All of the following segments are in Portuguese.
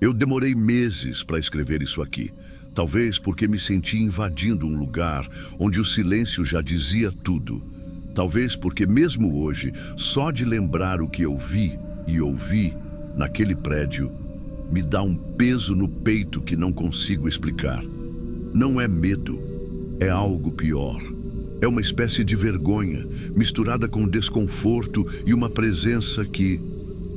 Eu demorei meses para escrever isso aqui. Talvez porque me senti invadindo um lugar onde o silêncio já dizia tudo. Talvez porque mesmo hoje, só de lembrar o que eu vi e ouvi naquele prédio, me dá um peso no peito que não consigo explicar. Não é medo, é algo pior. É uma espécie de vergonha, misturada com desconforto e uma presença que...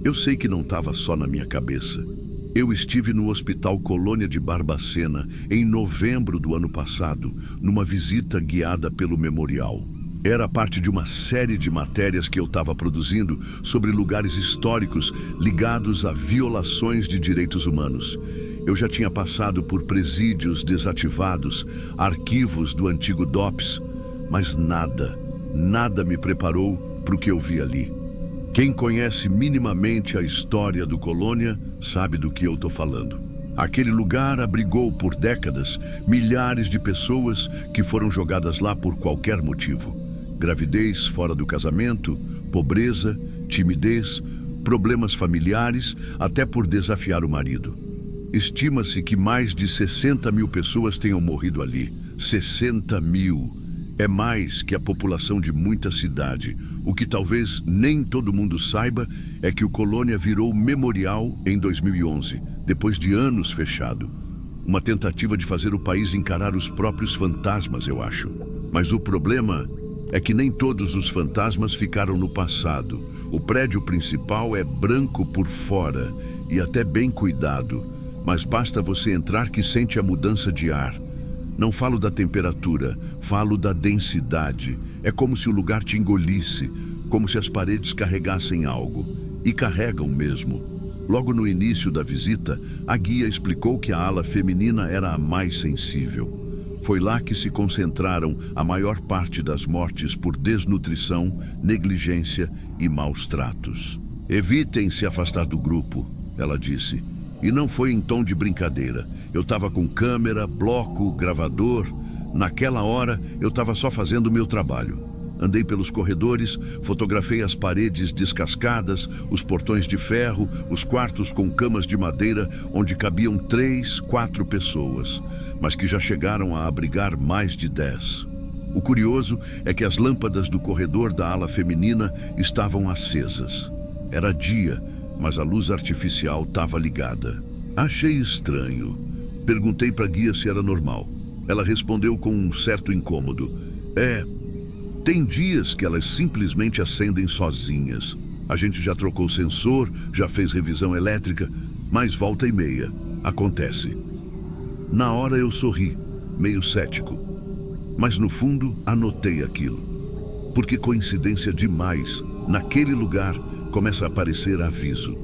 eu sei que não estava só na minha cabeça. Eu estive no Hospital Colônia de Barbacena em novembro do ano passado, numa visita guiada pelo memorial. Era parte de uma série de matérias que eu estava produzindo sobre lugares históricos ligados a violações de direitos humanos. Eu já tinha passado por presídios desativados, arquivos do antigo DOPS, mas nada me preparou para o que eu vi ali. Quem conhece minimamente a história do Colônia sabe do que eu estou falando. Aquele lugar abrigou por décadas milhares de pessoas que foram jogadas lá por qualquer motivo. Gravidez fora do casamento, pobreza, timidez, problemas familiares, até por desafiar o marido. Estima-se que mais de 60 mil pessoas tenham morrido ali. 60 mil! É mais que a população de muita cidade. O que talvez nem todo mundo saiba é que o Colônia virou memorial em 2011, depois de anos fechado. Uma tentativa de fazer o país encarar os próprios fantasmas, eu acho. Mas o problema é que nem todos os fantasmas ficaram no passado. O prédio principal é branco por fora e até bem cuidado, mas basta você entrar que sente a mudança de ar. Não falo da temperatura, falo da densidade. É como se o lugar te engolisse, como se as paredes carregassem algo. E carregam mesmo. Logo no início da visita, a guia explicou que a ala feminina era a mais sensível. Foi lá que se concentraram a maior parte das mortes por desnutrição, negligência e maus tratos. Evitem se afastar do grupo, ela disse. E não foi em tom de brincadeira. Eu estava com câmera, bloco, gravador. Naquela hora, eu estava só fazendo o meu trabalho. Andei pelos corredores, fotografei as paredes descascadas, os portões de ferro, os quartos com camas de madeira onde cabiam 3, 4 pessoas, mas que já chegaram a abrigar mais de 10. O curioso é que as lâmpadas do corredor da ala feminina estavam acesas. Era dia, mas a luz artificial estava ligada. Achei estranho. Perguntei para a guia se era normal. Ela respondeu com um certo incômodo. Tem dias que elas simplesmente acendem sozinhas. A gente já trocou sensor, já fez revisão elétrica, mas volta e meia. Acontece. Na hora eu sorri, meio cético. Mas no fundo anotei aquilo. Porque coincidência demais, naquele lugar começa a aparecer aviso.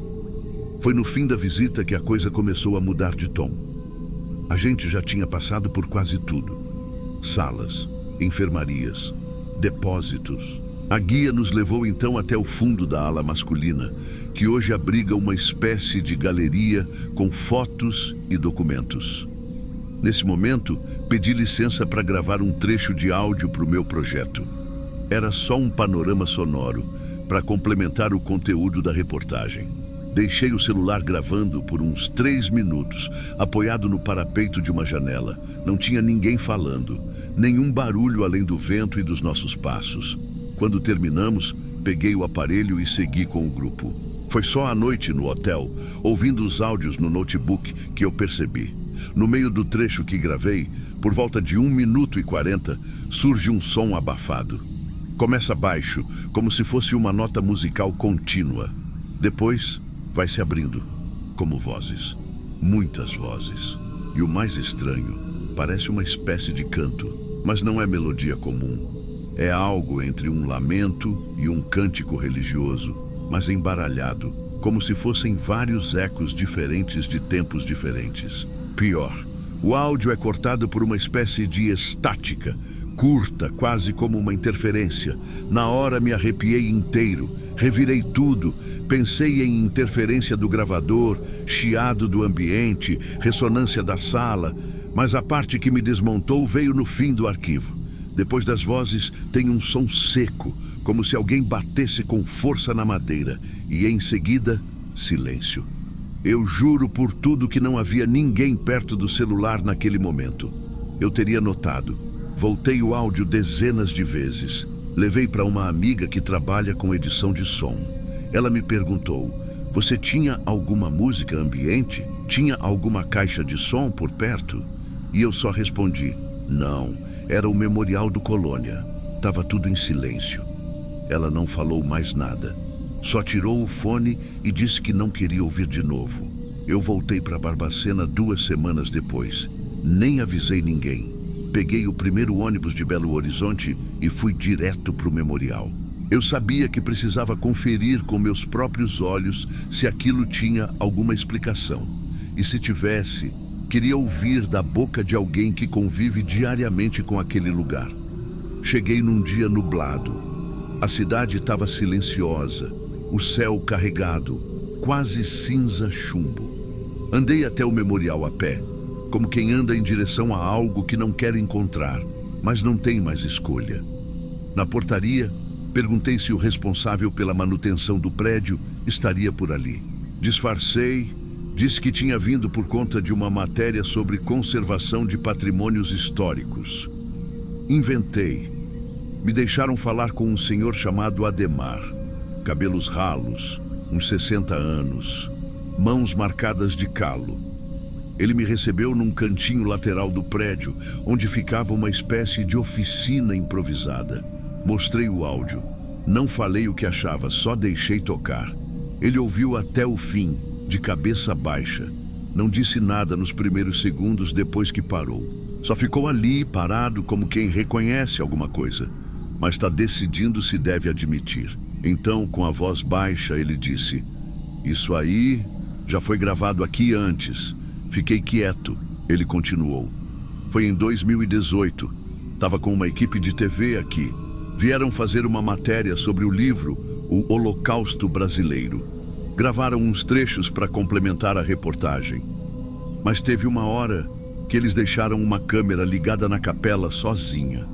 Foi no fim da visita que a coisa começou a mudar de tom. A gente já tinha passado por quase tudo. Salas, enfermarias, depósitos. A guia nos levou então até o fundo da ala masculina, que hoje abriga uma espécie de galeria com fotos e documentos. Nesse momento, pedi licença para gravar um trecho de áudio para o meu projeto. Era só um panorama sonoro, para complementar o conteúdo da reportagem. Deixei o celular gravando por uns 3 minutos, apoiado no parapeito de uma janela. Não tinha ninguém falando, nenhum barulho além do vento e dos nossos passos. Quando terminamos, peguei o aparelho e segui com o grupo. Foi só à noite no hotel, ouvindo os áudios no notebook, que eu percebi. No meio do trecho que gravei, por volta de 1 minuto e 40, surge um som abafado. Começa baixo, como se fosse uma nota musical contínua. Depois, vai se abrindo, como vozes. Muitas vozes. E o mais estranho, parece uma espécie de canto, mas não é melodia comum. É algo entre um lamento e um cântico religioso, mas embaralhado, como se fossem vários ecos diferentes de tempos diferentes. Pior, o áudio é cortado por uma espécie de estática, curta, quase como uma interferência. Na hora me arrepiei inteiro, revirei tudo, pensei em interferência do gravador, chiado do ambiente, ressonância da sala, mas a parte que me desmontou veio no fim do arquivo. Depois das vozes, tem um som seco, como se alguém batesse com força na madeira, e em seguida, silêncio. Eu juro por tudo que não havia ninguém perto do celular naquele momento. Eu teria notado. Voltei o áudio dezenas de vezes. Levei para uma amiga que trabalha com edição de som. Ela me perguntou: você tinha alguma música ambiente? Tinha alguma caixa de som por perto? E eu só respondi: não, era o memorial do Colônia. Tava tudo em silêncio. Ela não falou mais nada. Só tirou o fone e disse que não queria ouvir de novo. Eu voltei para Barbacena 2 semanas depois. Nem avisei ninguém. Peguei o primeiro ônibus de Belo Horizonte e fui direto para o memorial. Eu sabia que precisava conferir com meus próprios olhos se aquilo tinha alguma explicação. E se tivesse, queria ouvir da boca de alguém que convive diariamente com aquele lugar. Cheguei num dia nublado. A cidade estava silenciosa, o céu carregado, quase cinza chumbo. Andei até o memorial a pé, como quem anda em direção a algo que não quer encontrar, mas não tem mais escolha. Na portaria, perguntei se o responsável pela manutenção do prédio estaria por ali. Disfarcei, disse que tinha vindo por conta de uma matéria sobre conservação de patrimônios históricos. Inventei. Me deixaram falar com um senhor chamado Ademar. Cabelos ralos, uns 60 anos, mãos marcadas de calo. Ele me recebeu num cantinho lateral do prédio, onde ficava uma espécie de oficina improvisada. Mostrei o áudio. Não falei o que achava, só deixei tocar. Ele ouviu até o fim, de cabeça baixa. Não disse nada nos primeiros segundos depois que parou. Só ficou ali, parado, como quem reconhece alguma coisa, mas está decidindo se deve admitir. Então, com a voz baixa, ele disse: isso aí já foi gravado aqui antes. Fiquei quieto. Ele continuou: foi em 2018. Estava com uma equipe de TV aqui. Vieram fazer uma matéria sobre o livro O Holocausto Brasileiro. Gravaram uns trechos para complementar a reportagem. Mas teve uma hora que eles deixaram uma câmera ligada na capela sozinha,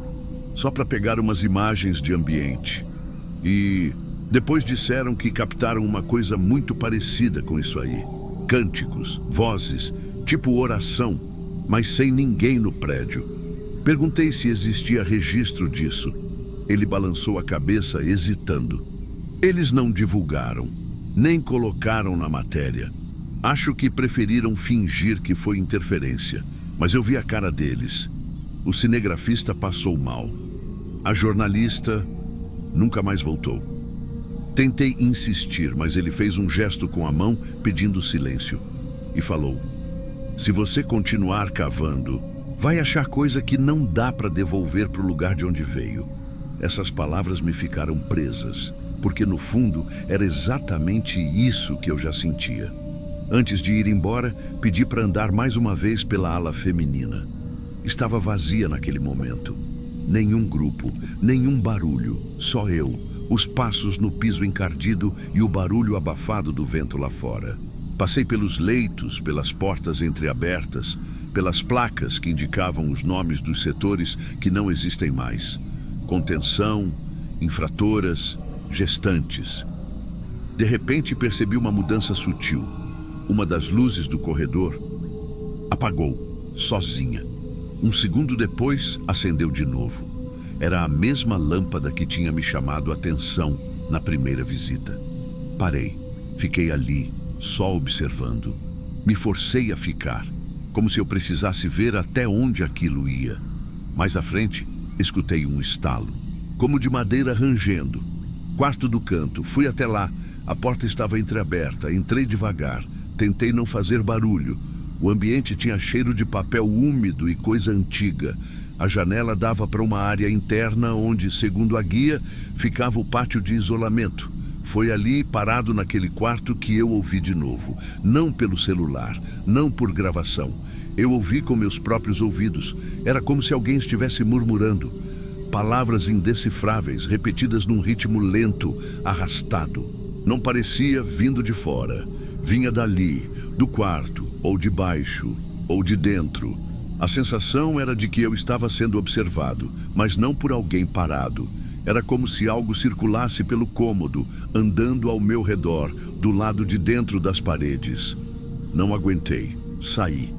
só para pegar umas imagens de ambiente. E depois disseram que captaram uma coisa muito parecida com isso aí. Cânticos, vozes, tipo oração, mas sem ninguém no prédio. Perguntei se existia registro disso. Ele balançou a cabeça, hesitando. Eles não divulgaram, nem colocaram na matéria. Acho que preferiram fingir que foi interferência, mas eu vi a cara deles. O cinegrafista passou mal. A jornalista nunca mais voltou. Tentei insistir, mas ele fez um gesto com a mão, pedindo silêncio. E falou: se você continuar cavando, vai achar coisa que não dá para devolver para o lugar de onde veio. Essas palavras me ficaram presas, porque no fundo era exatamente isso que eu já sentia. Antes de ir embora, pedi para andar mais uma vez pela ala feminina. Estava vazia naquele momento. Nenhum grupo, nenhum barulho, só eu, os passos no piso encardido e o barulho abafado do vento lá fora. Passei pelos leitos, pelas portas entreabertas, pelas placas que indicavam os nomes dos setores que não existem mais. Contenção, infratoras, gestantes. De repente percebi uma mudança sutil. Uma das luzes do corredor apagou, sozinha. Um segundo depois, acendeu de novo. Era a mesma lâmpada que tinha me chamado a atenção na primeira visita. Parei, fiquei ali, só observando. Me forcei a ficar, como se eu precisasse ver até onde aquilo ia. Mais à frente, escutei um estalo, como de madeira rangendo. Quarto do canto, fui até lá. A porta estava entreaberta, entrei devagar. Tentei não fazer barulho. O ambiente tinha cheiro de papel úmido e coisa antiga. A janela dava para uma área interna onde, segundo a guia, ficava o pátio de isolamento. Foi ali, parado naquele quarto, que eu ouvi de novo. Não pelo celular, não por gravação. Eu ouvi com meus próprios ouvidos. Era como se alguém estivesse murmurando. Palavras indecifráveis, repetidas num ritmo lento, arrastado. Não parecia vindo de fora. Vinha dali, do quarto, ou de baixo, ou de dentro. A sensação era de que eu estava sendo observado, mas não por alguém parado. Era como se algo circulasse pelo cômodo, andando ao meu redor, do lado de dentro das paredes. Não aguentei. Saí.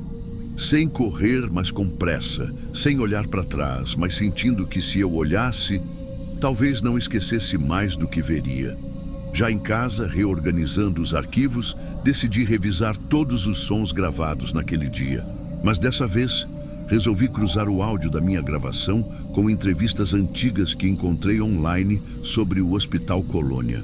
Sem correr, mas com pressa. Sem olhar para trás, mas sentindo que se eu olhasse, talvez não esquecesse mais do que veria. Já em casa, reorganizando os arquivos, decidi revisar todos os sons gravados naquele dia. Mas dessa vez, resolvi cruzar o áudio da minha gravação com entrevistas antigas que encontrei online sobre o Hospital Colônia.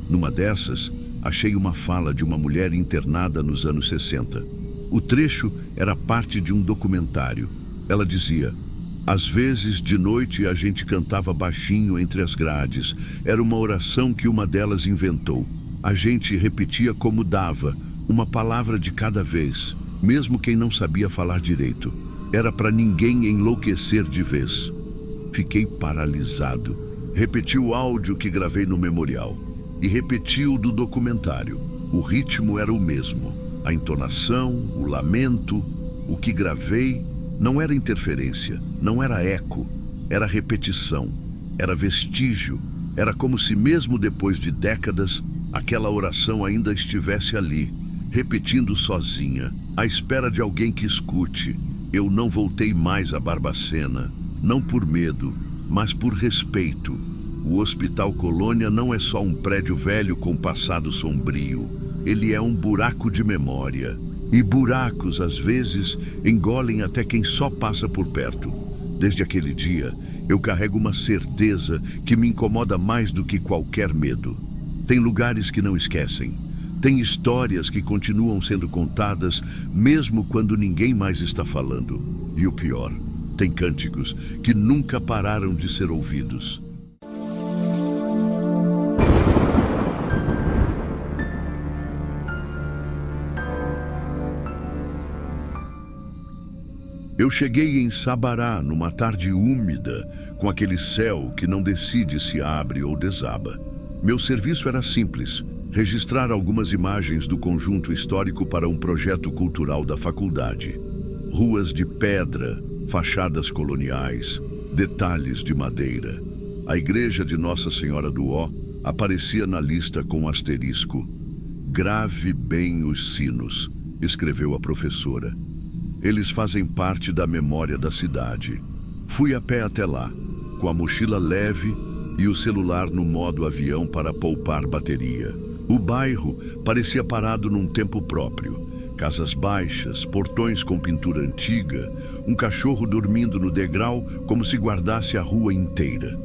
Numa dessas, achei uma fala de uma mulher internada nos anos 60. O trecho era parte de um documentário. Ela dizia: "Às vezes, de noite, a gente cantava baixinho entre as grades. Era uma oração que uma delas inventou. A gente repetia como dava, uma palavra de cada vez, mesmo quem não sabia falar direito. Era para ninguém enlouquecer de vez." Fiquei paralisado. Repeti o áudio que gravei no memorial e repeti o do documentário. O ritmo era o mesmo. A entonação, o lamento, o que gravei não era interferência, não era eco, era repetição, era vestígio. Era como se mesmo depois de décadas, aquela oração ainda estivesse ali, repetindo sozinha, à espera de alguém que escute. Eu não voltei mais a Barbacena, não por medo, mas por respeito. O Hospital Colônia não é só um prédio velho com passado sombrio. Ele é um buraco de memória. E buracos, às vezes, engolem até quem só passa por perto. Desde aquele dia, eu carrego uma certeza que me incomoda mais do que qualquer medo. Tem lugares que não esquecem. Tem histórias que continuam sendo contadas, mesmo quando ninguém mais está falando. E o pior, tem cânticos que nunca pararam de ser ouvidos. Eu cheguei em Sabará numa tarde úmida, com aquele céu que não decide se abre ou desaba. Meu serviço era simples: registrar algumas imagens do conjunto histórico para um projeto cultural da faculdade. Ruas de pedra, fachadas coloniais, detalhes de madeira. A igreja de Nossa Senhora do Ó aparecia na lista com asterisco. "Grave bem os sinos", escreveu a professora. Eles fazem parte da memória da cidade. Fui a pé até lá, com a mochila leve e o celular no modo avião para poupar bateria. O bairro parecia parado num tempo próprio. Casas baixas, portões com pintura antiga, um cachorro dormindo no degrau como se guardasse a rua inteira.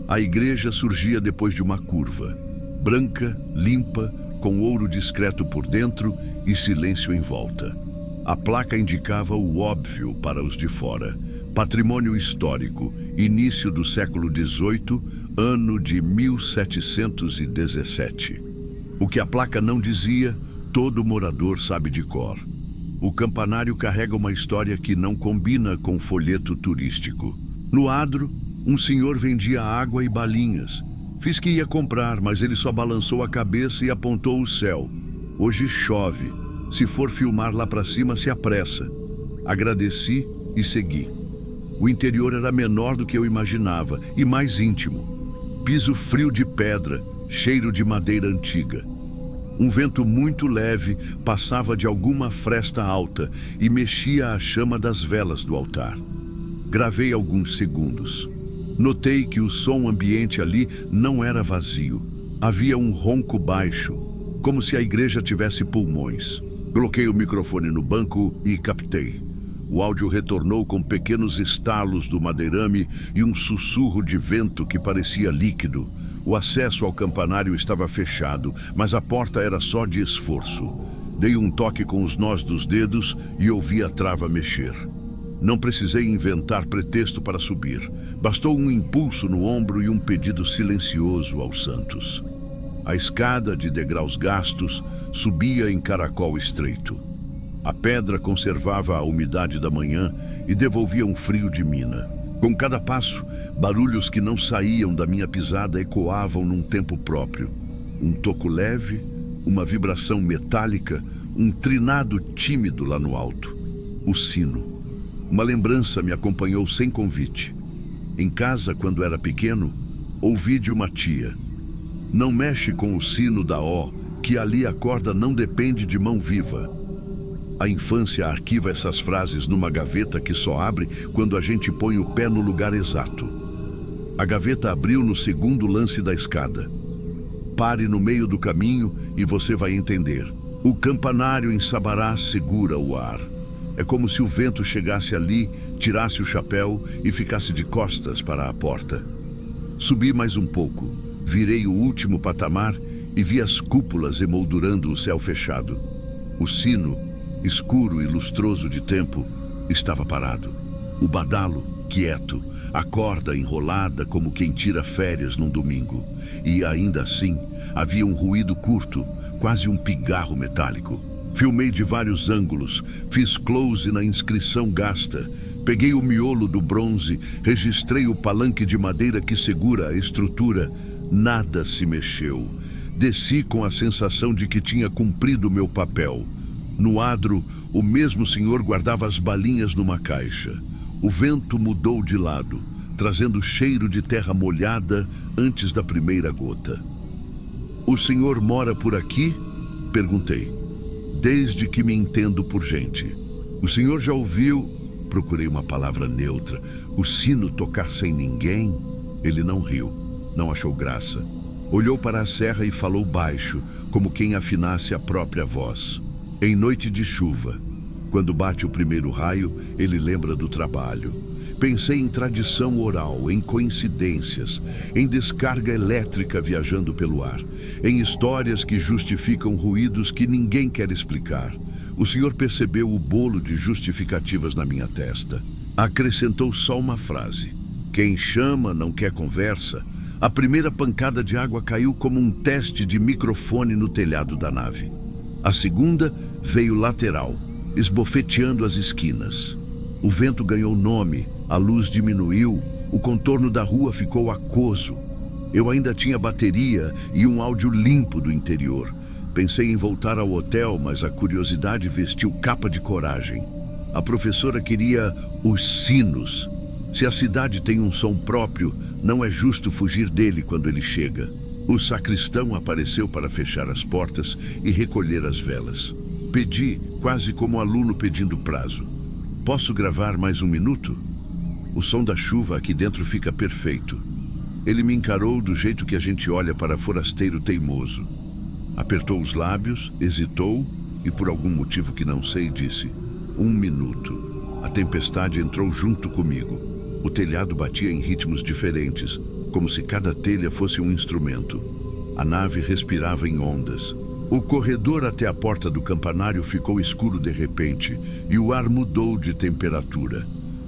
A igreja surgia depois de uma curva, branca, limpa, com ouro discreto por dentro e silêncio em volta. A placa indicava o óbvio para os de fora: patrimônio histórico, início do século XVIII, ano de 1717. O que a placa não dizia, todo morador sabe de cor. O campanário carrega uma história que não combina com o folheto turístico. No adro, um senhor vendia água e balinhas. Fiz que ia comprar, mas ele só balançou a cabeça e apontou o céu. "Hoje chove. Se for filmar lá para cima, se apressa." Agradeci e segui. O interior era menor do que eu imaginava e mais íntimo. Piso frio de pedra, cheiro de madeira antiga. Um vento muito leve passava de alguma fresta alta e mexia a chama das velas do altar. Gravei alguns segundos. Notei que o som ambiente ali não era vazio. Havia um ronco baixo, como se a igreja tivesse pulmões. Coloquei o microfone no banco e captei. O áudio retornou com pequenos estalos do madeirame e um sussurro de vento que parecia líquido. O acesso ao campanário estava fechado, mas a porta era só de esforço. Dei um toque com os nós dos dedos e ouvi a trava mexer. Não precisei inventar pretexto para subir. Bastou um impulso no ombro e um pedido silencioso aos santos. A escada de degraus gastos subia em caracol estreito. A pedra conservava a umidade da manhã e devolvia um frio de mina. Com cada passo, barulhos que não saíam da minha pisada ecoavam num tempo próprio. Um toco leve, uma vibração metálica, um trinado tímido lá no alto. O sino. Uma lembrança me acompanhou sem convite. Em casa, quando era pequeno, ouvi de uma tia: "Não mexe com o sino da Ó, que ali a corda não depende de mão viva." A infância arquiva essas frases numa gaveta que só abre quando a gente põe o pé no lugar exato. A gaveta abriu no segundo lance da escada. Pare no meio do caminho e você vai entender. O campanário em Sabará segura o ar. É como se o vento chegasse ali, tirasse o chapéu e ficasse de costas para a porta. Subi mais um pouco, virei o último patamar e vi as cúpulas emoldurando o céu fechado. O sino, escuro e lustroso de tempo, estava parado. O badalo, quieto, a corda enrolada como quem tira férias num domingo. E ainda assim, havia um ruído curto, quase um pigarro metálico. Filmei de vários ângulos, fiz close na inscrição gasta, peguei o miolo do bronze, registrei o palanque de madeira que segura a estrutura. Nada se mexeu. Desci com a sensação de que tinha cumprido meu papel. No adro, o mesmo senhor guardava as balinhas numa caixa. O vento mudou de lado, trazendo cheiro de terra molhada antes da primeira gota. "O senhor mora por aqui?" perguntei. "Desde que me entendo por gente." "O senhor já ouviu," procurei uma palavra neutra, "o sino tocar sem ninguém?" Ele não riu, não achou graça. Olhou para a serra e falou baixo, como quem afinasse a própria voz. "Em noite de chuva, quando bate o primeiro raio, ele lembra do trabalho." Pensei em tradição oral, em coincidências, em descarga elétrica viajando pelo ar, em histórias que justificam ruídos que ninguém quer explicar. O senhor percebeu o bolo de justificativas na minha testa. Acrescentou só uma frase: "Quem chama não quer conversa." A primeira pancada de água caiu como um teste de microfone no telhado da nave. A segunda veio lateral, esbofeteando as esquinas. O vento ganhou nome, a luz diminuiu, o contorno da rua ficou aquoso. Eu ainda tinha bateria e um áudio limpo do interior. Pensei em voltar ao hotel, mas a curiosidade vestiu capa de coragem. A professora queria os sinos. Se a cidade tem um som próprio, não é justo fugir dele quando ele chega. O sacristão apareceu para fechar as portas e recolher as velas. Pedi, quase como aluno pedindo prazo: "Posso gravar mais um minuto? O som da chuva aqui dentro fica perfeito." Ele me encarou do jeito que a gente olha para forasteiro teimoso. Apertou os lábios, hesitou e, por algum motivo que não sei, disse: "1 minuto." A tempestade entrou junto comigo. O telhado batia em ritmos diferentes, como se cada telha fosse um instrumento. A nave respirava em ondas. O corredor até a porta do campanário ficou escuro de repente e o ar mudou de temperatura.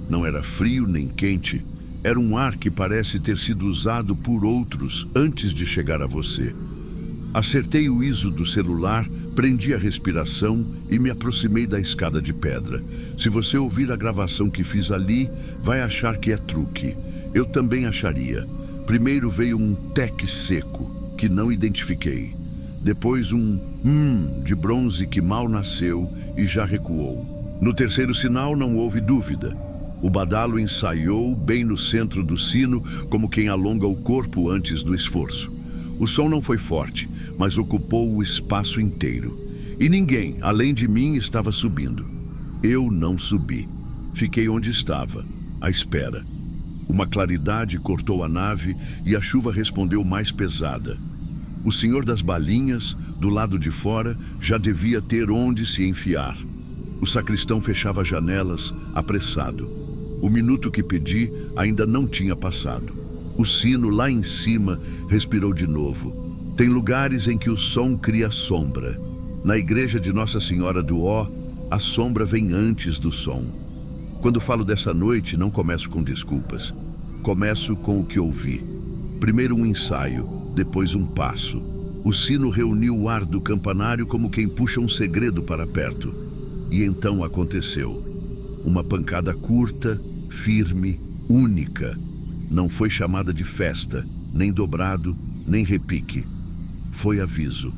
Não era frio nem quente, era um ar que parece ter sido usado por outros antes de chegar a você. Acertei o ISO do celular, prendi a respiração e me aproximei da escada de pedra. Se você ouvir a gravação que fiz ali, vai achar que é truque. Eu também acharia. Primeiro veio um tec seco, que não identifiquei. Depois um de bronze que mal nasceu e já recuou. No terceiro sinal não houve dúvida. O badalo ensaiou bem no centro do sino, como quem alonga o corpo antes do esforço. O som não foi forte, mas ocupou o espaço inteiro. E ninguém, além de mim, estava subindo. Eu não subi. Fiquei onde estava, à espera. Uma claridade cortou a nave e a chuva respondeu mais pesada. O senhor das balinhas, do lado de fora, já devia ter onde se enfiar. O sacristão fechava janelas, apressado. O minuto que pedi ainda não tinha passado. O sino lá em cima respirou de novo. Tem lugares em que o som cria sombra. Na igreja de Nossa Senhora do Ó, a sombra vem antes do som. Quando falo dessa noite, não começo com desculpas. Começo com o que ouvi. Primeiro um ensaio, depois um passo. O sino reuniu o ar do campanário como quem puxa um segredo para perto. E então aconteceu. Uma pancada curta, firme, única. Não foi chamada de festa, nem dobrado, nem repique. Foi aviso.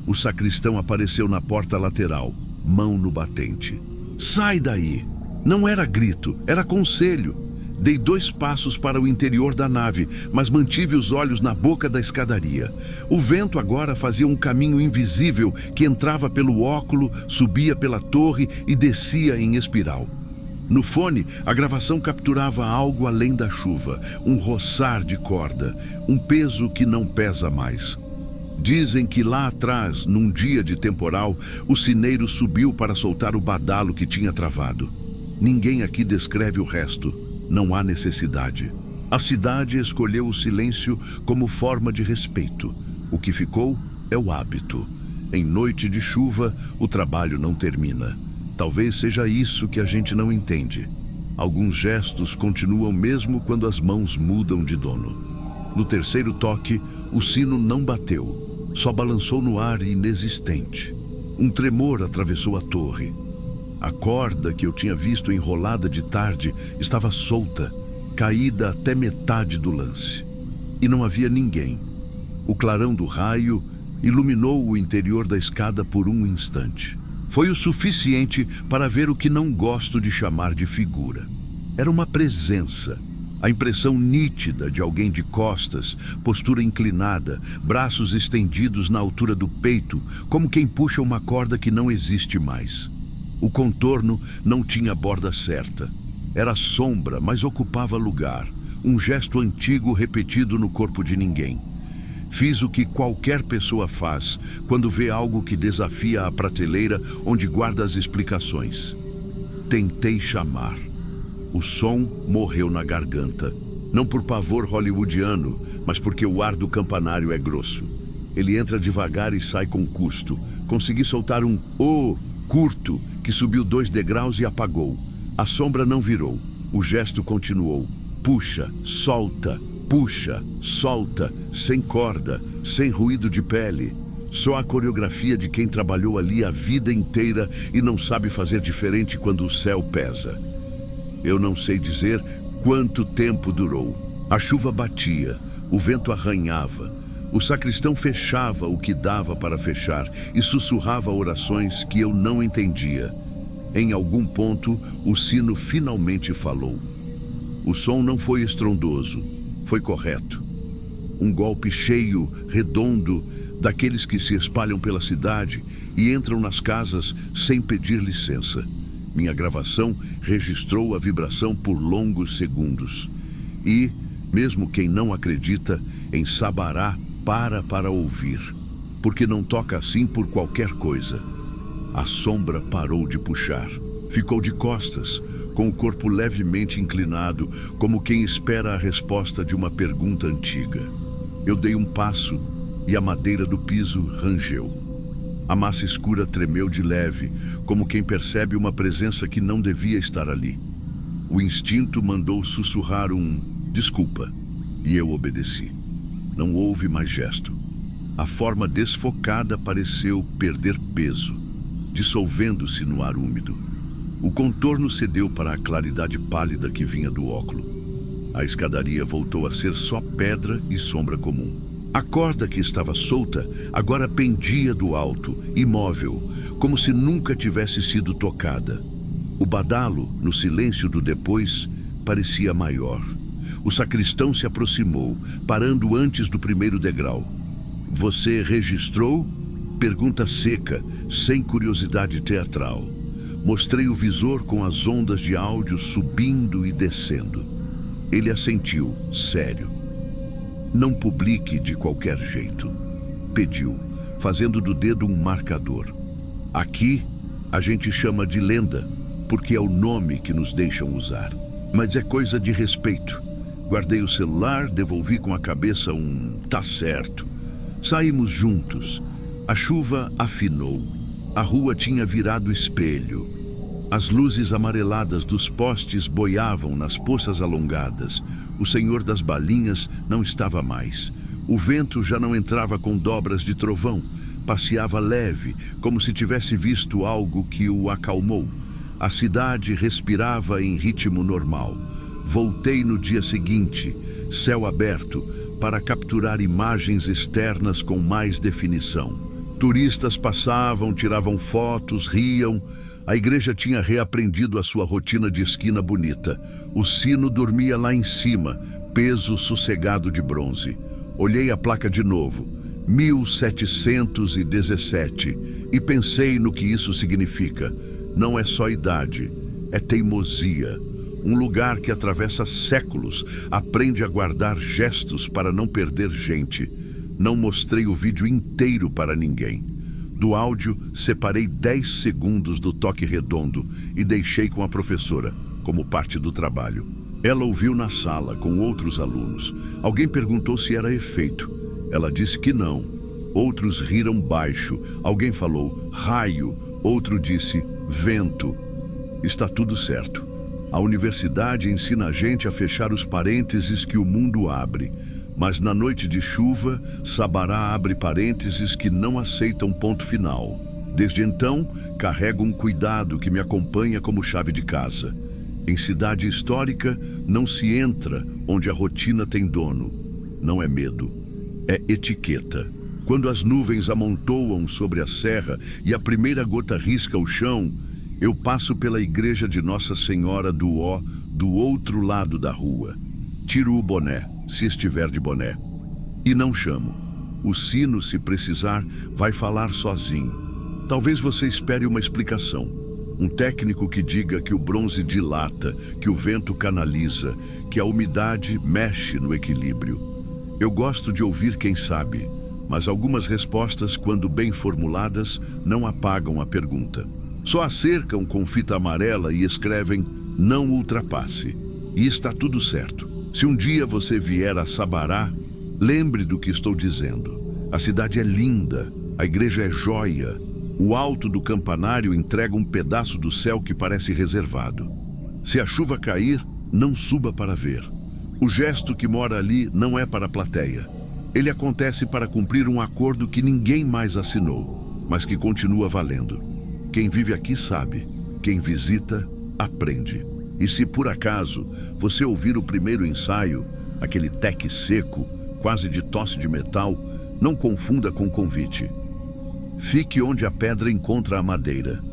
O sacristão apareceu na porta lateral, mão no batente. "Sai daí!" Não era grito, era conselho. Dei 2 passos para o interior da nave, mas mantive os olhos na boca da escadaria. O vento agora fazia um caminho invisível que entrava pelo óculo, subia pela torre e descia em espiral. No fone, a gravação capturava algo além da chuva, um roçar de corda, um peso que não pesa mais. Dizem que lá atrás, num dia de temporal, o sineiro subiu para soltar o badalo que tinha travado. Ninguém aqui descreve o resto. Não há necessidade. A cidade escolheu o silêncio como forma de respeito. O que ficou é o hábito. Em noite de chuva, o trabalho não termina. Talvez seja isso que a gente não entende. Alguns gestos continuam mesmo quando as mãos mudam de dono. No terceiro toque, o sino não bateu. Só balançou no ar inexistente. Um tremor atravessou a torre. A corda que eu tinha visto enrolada de tarde estava solta, caída até metade do lance. E não havia ninguém. O clarão do raio iluminou o interior da escada por um instante. Foi o suficiente para ver o que não gosto de chamar de figura. Era uma presença. A impressão nítida de alguém de costas, postura inclinada, braços estendidos na altura do peito, como quem puxa uma corda que não existe mais. O contorno não tinha a borda certa. Era sombra, mas ocupava lugar. Um gesto antigo repetido no corpo de ninguém. Fiz o que qualquer pessoa faz quando vê algo que desafia a prateleira onde guarda as explicações. Tentei chamar. O som morreu na garganta. Não por pavor hollywoodiano, mas porque o ar do campanário é grosso. Ele entra devagar e sai com custo. Consegui soltar um "oh" curto, que subiu 2 degraus e apagou. A sombra não virou. O gesto continuou. Puxa, solta, sem corda, sem ruído de pele. Só a coreografia de quem trabalhou ali a vida inteira e não sabe fazer diferente quando o céu pesa. Eu não sei dizer quanto tempo durou. A chuva batia, o vento arranhava. O sacristão fechava o que dava para fechar e sussurrava orações que eu não entendia. Em algum ponto, o sino finalmente falou. O som não foi estrondoso, foi correto. Um golpe cheio, redondo, daqueles que se espalham pela cidade e entram nas casas sem pedir licença. Minha gravação registrou a vibração por longos segundos. E, mesmo quem não acredita, em Sabará, para ouvir, porque não toca assim por qualquer coisa. A sombra parou de puxar. Ficou de costas, com o corpo levemente inclinado, como quem espera a resposta de uma pergunta antiga. Eu dei um passo e a madeira do piso rangeu. A massa escura tremeu de leve, como quem percebe uma presença que não devia estar ali. O instinto mandou sussurrar um "desculpa", e eu obedeci. Não houve mais gesto. A forma desfocada pareceu perder peso, dissolvendo-se no ar úmido. O contorno cedeu para a claridade pálida que vinha do óculo. A escadaria voltou a ser só pedra e sombra comum. A corda que estava solta agora pendia do alto, imóvel, como se nunca tivesse sido tocada. O badalo, no silêncio do depois, parecia maior. O sacristão se aproximou, parando antes do primeiro degrau. "Você registrou?" Pergunta seca, sem curiosidade teatral. Mostrei o visor com as ondas de áudio subindo e descendo. Ele assentiu, sério. "Não publique de qualquer jeito", pediu, fazendo do dedo um marcador. "Aqui, a gente chama de lenda, porque é o nome que nos deixam usar. Mas é coisa de respeito." Guardei o celular, devolvi com a cabeça um "tá certo". Saímos juntos. A chuva afinou. A rua tinha virado espelho. As luzes amareladas dos postes boiavam nas poças alongadas. O senhor das balinhas não estava mais. O vento já não entrava com dobras de trovão. Passeava leve, como se tivesse visto algo que o acalmou. A cidade respirava em ritmo normal. Voltei no dia seguinte, céu aberto, para capturar imagens externas com mais definição. Turistas passavam, tiravam fotos, riam. A igreja tinha reaprendido a sua rotina de esquina bonita. O sino dormia lá em cima, peso sossegado de bronze. Olhei a placa de novo, 1717, e pensei no que isso significa. Não é só idade, é teimosia. Um lugar que atravessa séculos, aprende a guardar gestos para não perder gente. Não mostrei o vídeo inteiro para ninguém. Do áudio, separei 10 segundos do toque redondo e deixei com a professora, como parte do trabalho. Ela ouviu na sala, com outros alunos. Alguém perguntou se era efeito. Ela disse que não. Outros riram baixo. Alguém falou raio. Outro disse vento. Está tudo certo. A universidade ensina a gente a fechar os parênteses que o mundo abre. Mas na noite de chuva, Sabará abre parênteses que não aceitam ponto final. Desde então, carrego um cuidado que me acompanha como chave de casa. Em cidade histórica, não se entra onde a rotina tem dono. Não é medo, é etiqueta. Quando as nuvens amontoam sobre a serra e a primeira gota risca o chão, eu passo pela igreja de Nossa Senhora do Ó, do outro lado da rua. Tiro o boné, se estiver de boné. E não chamo. O sino, se precisar, vai falar sozinho. Talvez você espere uma explicação. Um técnico que diga que o bronze dilata, que o vento canaliza, que a umidade mexe no equilíbrio. Eu gosto de ouvir quem sabe, mas algumas respostas, quando bem formuladas, não apagam a pergunta. Só a cercam com fita amarela e escrevem "não ultrapasse". E está tudo certo. Se um dia você vier a Sabará, lembre do que estou dizendo. A cidade é linda, a igreja é joia. O alto do campanário entrega um pedaço do céu que parece reservado. Se a chuva cair, não suba para ver. O gesto que mora ali não é para a plateia. Ele acontece para cumprir um acordo que ninguém mais assinou, mas que continua valendo. Quem vive aqui sabe, quem visita, aprende. E se por acaso você ouvir o primeiro ensaio, aquele teque seco, quase de tosse de metal, não confunda com convite. Fique onde a pedra encontra a madeira.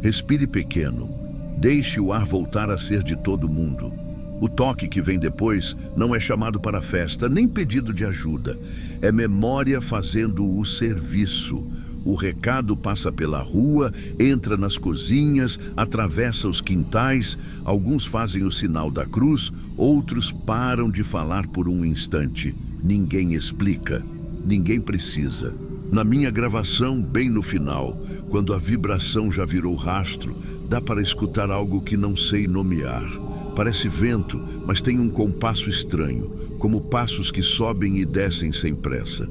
Respire pequeno. Deixe o ar voltar a ser de todo mundo. O toque que vem depois não é chamado para festa, nem pedido de ajuda. É memória fazendo o serviço. O recado passa pela rua, entra nas cozinhas, atravessa os quintais. Alguns fazem o sinal da cruz, outros param de falar por um instante. Ninguém explica, ninguém precisa. Na minha gravação, bem no final, quando a vibração já virou rastro, dá para escutar algo que não sei nomear. Parece vento, mas tem um compasso estranho, como passos que sobem e descem sem pressa.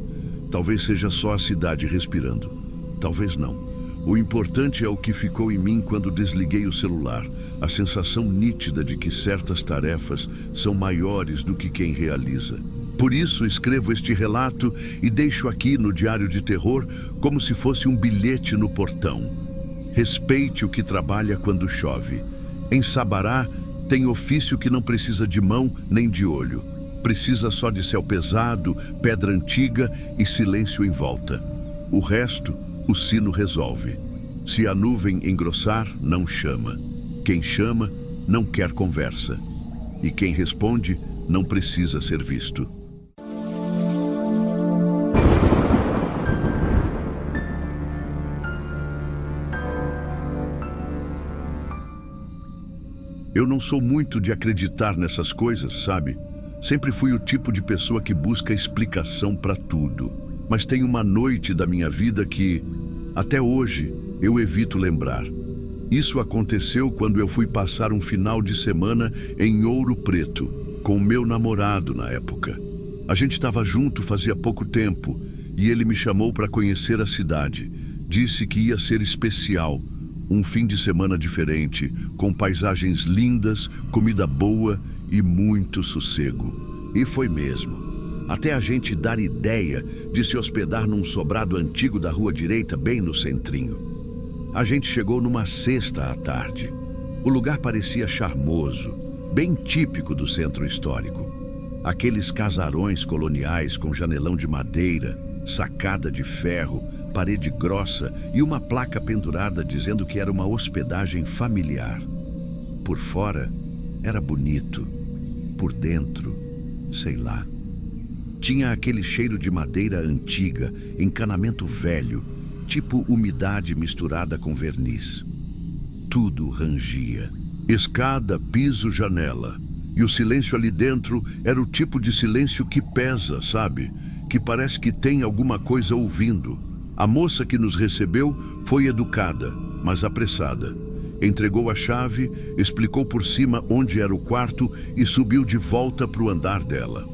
Talvez seja só a cidade respirando. Talvez não. O importante é o que ficou em mim quando desliguei o celular. A sensação nítida de que certas tarefas são maiores do que quem realiza. Por isso escrevo este relato e deixo aqui no Diário de Terror como se fosse um bilhete no portão. Respeite o que trabalha quando chove. Em Sabará, tem ofício que não precisa de mão nem de olho. Precisa só de céu pesado, pedra antiga e silêncio em volta. O resto, o sino resolve. Se a nuvem engrossar, não chama. Quem chama, não quer conversa. E quem responde, não precisa ser visto. Eu não sou muito de acreditar nessas coisas, sabe? Sempre fui o tipo de pessoa que busca explicação para tudo. Mas tem uma noite da minha vida que, até hoje, eu evito lembrar. Isso aconteceu quando eu fui passar um final de semana em Ouro Preto, com meu namorado na época. A gente estava junto fazia pouco tempo e ele me chamou para conhecer a cidade. Disse que ia ser especial. Um fim de semana diferente, com paisagens lindas, comida boa e muito sossego. E foi mesmo. Até a gente dar ideia de se hospedar num sobrado antigo da rua direita, bem no centrinho. A gente chegou numa sexta à tarde. O lugar parecia charmoso, bem típico do centro histórico. Aqueles casarões coloniais com janelão de madeira, sacada de ferro, parede grossa e uma placa pendurada dizendo que era uma hospedagem familiar. Por fora, era bonito. Por dentro, sei lá. Tinha aquele cheiro de madeira antiga, encanamento velho, tipo umidade misturada com verniz. Tudo rangia. Escada, piso, janela. E o silêncio ali dentro era o tipo de silêncio que pesa, sabe? Que parece que tem alguma coisa ouvindo. A moça que nos recebeu foi educada, mas apressada. Entregou a chave, explicou por cima onde era o quarto e subiu de volta para o andar dela.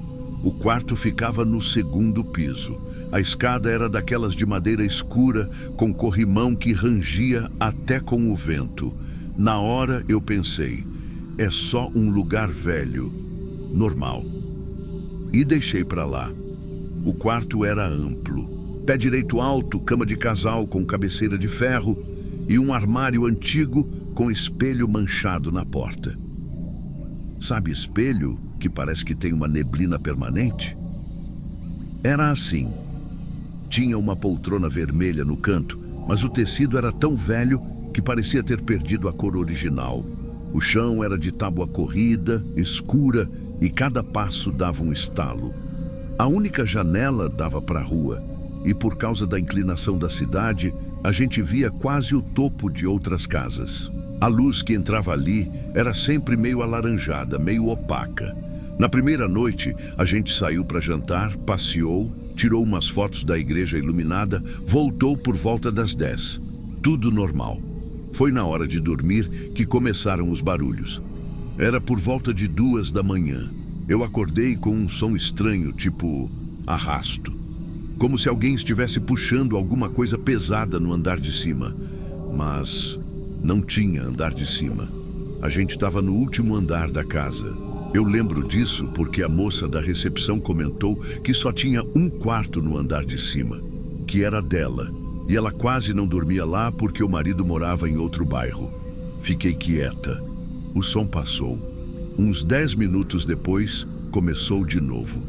O quarto ficava no segundo piso. A escada era daquelas de madeira escura, com corrimão que rangia até com o vento. Na hora eu pensei, é só um lugar velho, normal. E deixei para lá. O quarto era amplo. Pé direito alto, cama de casal com cabeceira de ferro e um armário antigo com espelho manchado na porta. Sabe espelho que parece que tem uma neblina permanente? Era assim. Tinha uma poltrona vermelha no canto, mas o tecido era tão velho que parecia ter perdido a cor original. O chão era de tábua corrida, escura, e cada passo dava um estalo. A única janela dava para a rua, e por causa da inclinação da cidade, a gente via quase o topo de outras casas. A luz que entrava ali era sempre meio alaranjada, meio opaca. Na primeira noite, a gente saiu para jantar, passeou, tirou umas fotos da igreja iluminada, voltou por volta das 10. Tudo normal. Foi na hora de dormir que começaram os barulhos. Era por volta de 2 da manhã. Eu acordei com um som estranho, tipo arrasto. Como se alguém estivesse puxando alguma coisa pesada no andar de cima. Mas não tinha andar de cima. A gente estava no último andar da casa. Eu lembro disso porque a moça da recepção comentou que só tinha um quarto no andar de cima, que era dela. E ela quase não dormia lá porque o marido morava em outro bairro. Fiquei quieta. O som passou. Uns 10 minutos depois, começou de novo.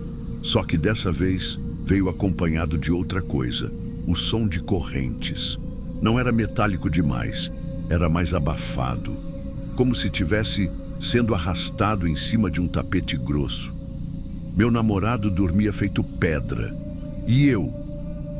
Só que dessa vez veio acompanhado de outra coisa, o som de correntes. Não era metálico demais, era mais abafado, como se tivesse sendo arrastado em cima de um tapete grosso. Meu namorado dormia feito pedra, e eu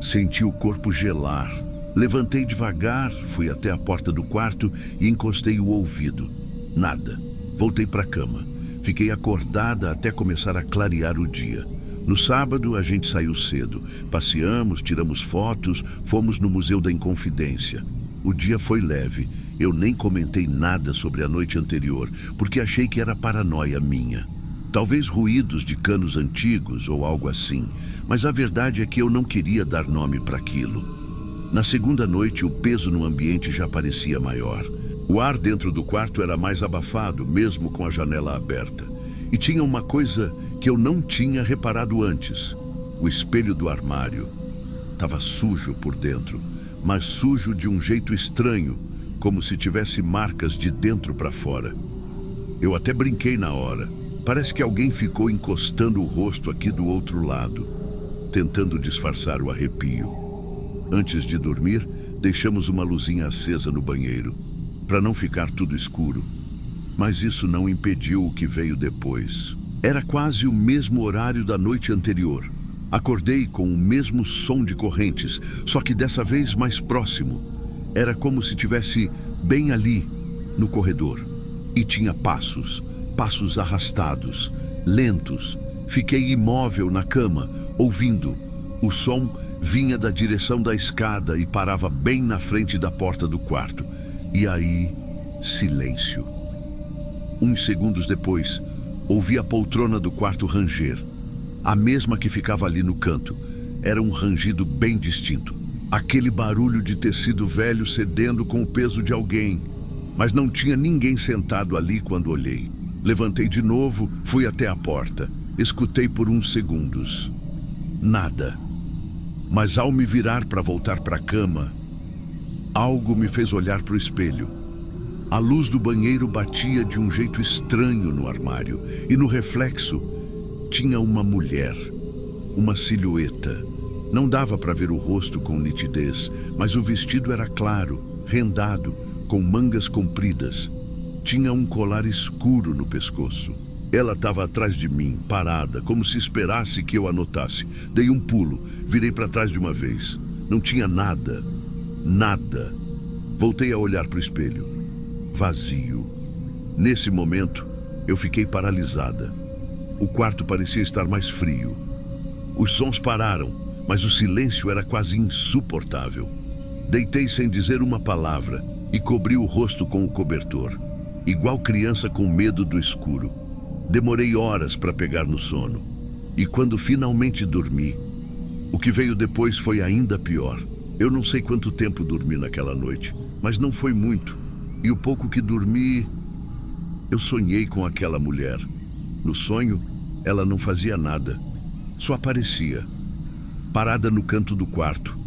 senti o corpo gelar. Levantei devagar, fui até a porta do quarto e encostei o ouvido. Nada. Voltei para a cama. Fiquei acordada até começar a clarear o dia. No sábado, a gente saiu cedo. Passeamos, tiramos fotos, fomos no Museu da Inconfidência. O dia foi leve. Eu nem comentei nada sobre a noite anterior, porque achei que era paranoia minha. Talvez ruídos de canos antigos ou algo assim, mas a verdade é que eu não queria dar nome para aquilo. Na segunda noite, o peso no ambiente já parecia maior. O ar dentro do quarto era mais abafado, mesmo com a janela aberta. E tinha uma coisa que eu não tinha reparado antes. O espelho do armário estava sujo por dentro, mas sujo de um jeito estranho, como se tivesse marcas de dentro para fora. Eu até brinquei na hora. Parece que alguém ficou encostando o rosto aqui do outro lado, tentando disfarçar o arrepio. Antes de dormir, deixamos uma luzinha acesa no banheiro, para não ficar tudo escuro. Mas isso não impediu o que veio depois. Era quase o mesmo horário da noite anterior. Acordei com o mesmo som de correntes, só que dessa vez mais próximo. Era como se estivesse bem ali, no corredor. E tinha passos arrastados, lentos. Fiquei imóvel na cama, ouvindo. O som vinha da direção da escada e parava bem na frente da porta do quarto. E aí, silêncio. Uns segundos depois, ouvi a poltrona do quarto ranger. A mesma que ficava ali no canto. Era um rangido bem distinto. Aquele barulho de tecido velho cedendo com o peso de alguém. Mas não tinha ninguém sentado ali quando olhei. Levantei de novo, fui até a porta. Escutei por uns segundos. Nada. Mas ao me virar para voltar para a cama, algo me fez olhar para o espelho. A luz do banheiro batia de um jeito estranho no armário, e no reflexo tinha uma mulher, uma silhueta, Não dava para ver o rosto com nitidez, mas o vestido era claro, rendado, com mangas compridas. Tinha um colar escuro no pescoço. Ela estava atrás de mim, parada, como se esperasse que eu a notasse. Dei um pulo, virei para trás de uma vez. Não tinha nada. Nada. Voltei a olhar para o espelho. Vazio. Nesse momento, eu fiquei paralisada. O quarto parecia estar mais frio. Os sons pararam, mas o silêncio era quase insuportável. Deitei sem dizer uma palavra e cobri o rosto com o cobertor, igual criança com medo do escuro. Demorei horas para pegar no sono. E quando finalmente dormi, o que veio depois foi ainda pior. Eu não sei quanto tempo dormi naquela noite, mas não foi muito. E o pouco que dormi, eu sonhei com aquela mulher. No sonho, ela não fazia nada. Só aparecia, parada no canto do quarto.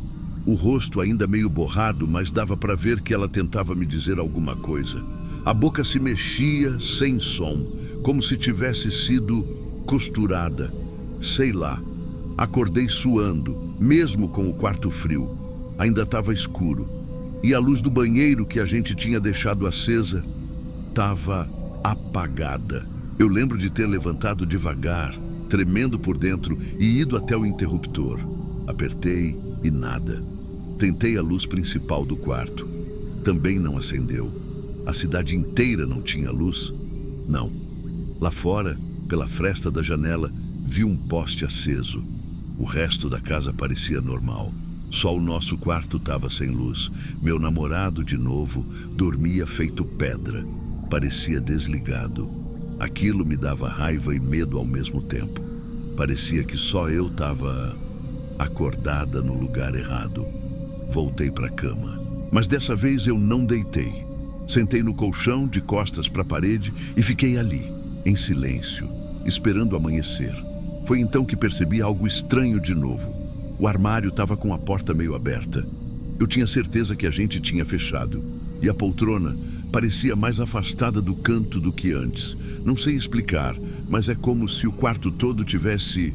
O rosto ainda meio borrado, mas dava para ver que ela tentava me dizer alguma coisa. A boca se mexia sem som, como se tivesse sido costurada. Sei lá. Acordei suando, mesmo com o quarto frio. Ainda estava escuro. E a luz do banheiro que a gente tinha deixado acesa estava apagada. Eu lembro de ter levantado devagar, tremendo por dentro, e ido até o interruptor. Apertei e nada. Tentei a luz principal do quarto. Também não acendeu. A cidade inteira não tinha luz? Não. Lá fora, pela fresta da janela, vi um poste aceso. O resto da casa parecia normal. Só o nosso quarto estava sem luz. Meu namorado, de novo, dormia feito pedra. Parecia desligado. Aquilo me dava raiva e medo ao mesmo tempo. Parecia que só eu estava acordada no lugar errado. Voltei para a cama. Mas dessa vez eu não deitei. Sentei no colchão, de costas para a parede, e fiquei ali, em silêncio, esperando amanhecer. Foi então que percebi algo estranho de novo. O armário estava com a porta meio aberta. Eu tinha certeza que a gente tinha fechado. E a poltrona parecia mais afastada do canto do que antes. Não sei explicar, mas é como se o quarto todo tivesse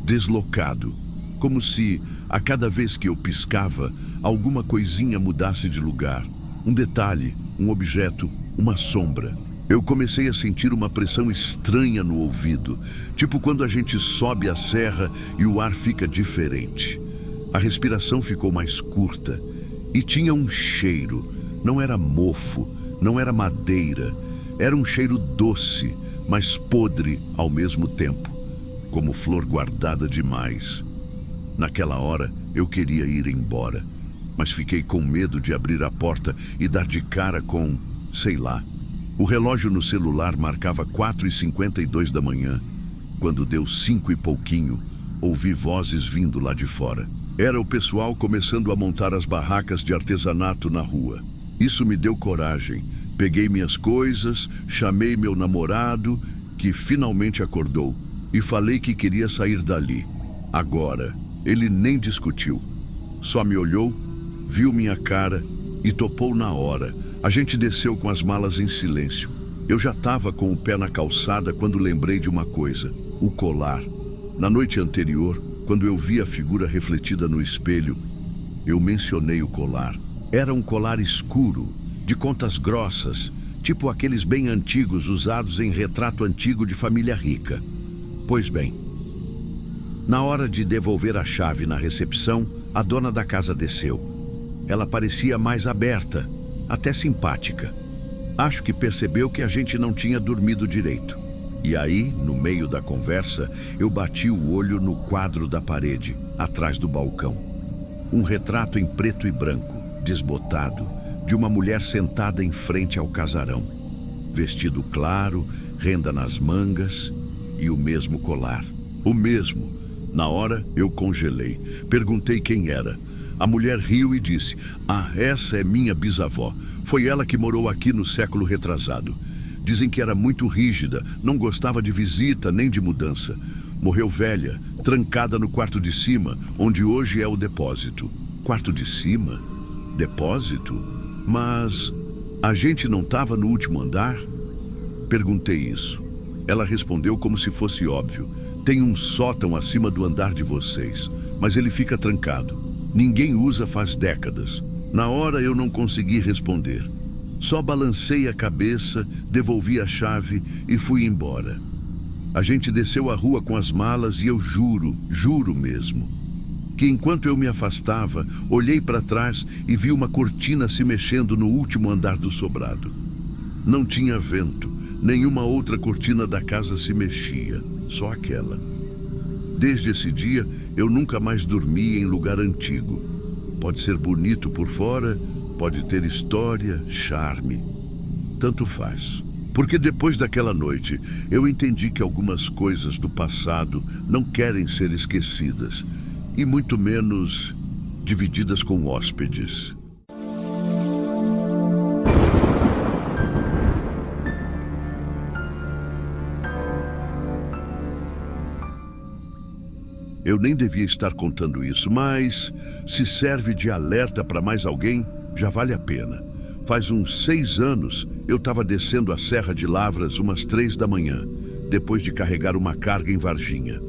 deslocado. Como se, a cada vez que eu piscava, alguma coisinha mudasse de lugar. Um detalhe, um objeto, uma sombra. Eu comecei a sentir uma pressão estranha no ouvido, tipo quando a gente sobe a serra e o ar fica diferente. A respiração ficou mais curta e tinha um cheiro. Não era mofo, não era madeira. Era um cheiro doce, mas podre ao mesmo tempo, como flor guardada demais. Naquela hora, eu queria ir embora, mas fiquei com medo de abrir a porta e dar de cara com, sei lá. O relógio no celular marcava 4h52 da manhã. Quando deu 5 e pouquinho, ouvi vozes vindo lá de fora. Era o pessoal começando a montar as barracas de artesanato na rua. Isso me deu coragem. Peguei minhas coisas, chamei meu namorado, que finalmente acordou, e falei que queria sair dali. Agora, ele nem discutiu. Só me olhou, viu minha cara e topou na hora. A gente desceu com as malas em silêncio. Eu já estava com o pé na calçada quando lembrei de uma coisa: o colar. Na noite anterior, quando eu vi a figura refletida no espelho, eu mencionei o colar. Era um colar escuro, de contas grossas, tipo aqueles bem antigos usados em retrato antigo de família rica. Pois bem, na hora de devolver a chave na recepção, a dona da casa desceu. Ela parecia mais aberta, até simpática. Acho que percebeu que a gente não tinha dormido direito. E aí, no meio da conversa, eu bati o olho no quadro da parede, atrás do balcão. Um retrato em preto e branco, desbotado, de uma mulher sentada em frente ao casarão. Vestido claro, renda nas mangas e o mesmo colar. O mesmo. Na hora, eu congelei. Perguntei quem era. A mulher riu e disse: "Ah, essa é minha bisavó. Foi ela que morou aqui no século retrasado. Dizem que era muito rígida, não gostava de visita nem de mudança. Morreu velha, trancada no quarto de cima, onde hoje é o depósito." Quarto de cima? Depósito? Mas a gente não estava no último andar? Perguntei isso. Ela respondeu como se fosse óbvio. Tem um sótão acima do andar de vocês, mas ele fica trancado. Ninguém usa faz décadas. Na hora eu não consegui responder. Só balancei a cabeça, devolvi a chave e fui embora. A gente desceu a rua com as malas e eu juro mesmo, que enquanto eu me afastava, olhei para trás e vi uma cortina se mexendo no último andar do sobrado. Não tinha vento, nenhuma outra cortina da casa se mexia, só aquela. Desde esse dia, eu nunca mais dormi em lugar antigo. Pode ser bonito por fora, pode ter história, charme. Tanto faz. Porque depois daquela noite, eu entendi que algumas coisas do passado não querem ser esquecidas, e muito menos divididas com hóspedes. Eu nem devia estar contando isso, mas se serve de alerta para mais alguém, já vale a pena. Faz uns 6 anos, eu estava descendo a Serra de Lavras umas 3 da manhã, depois de carregar uma carga em Varginha.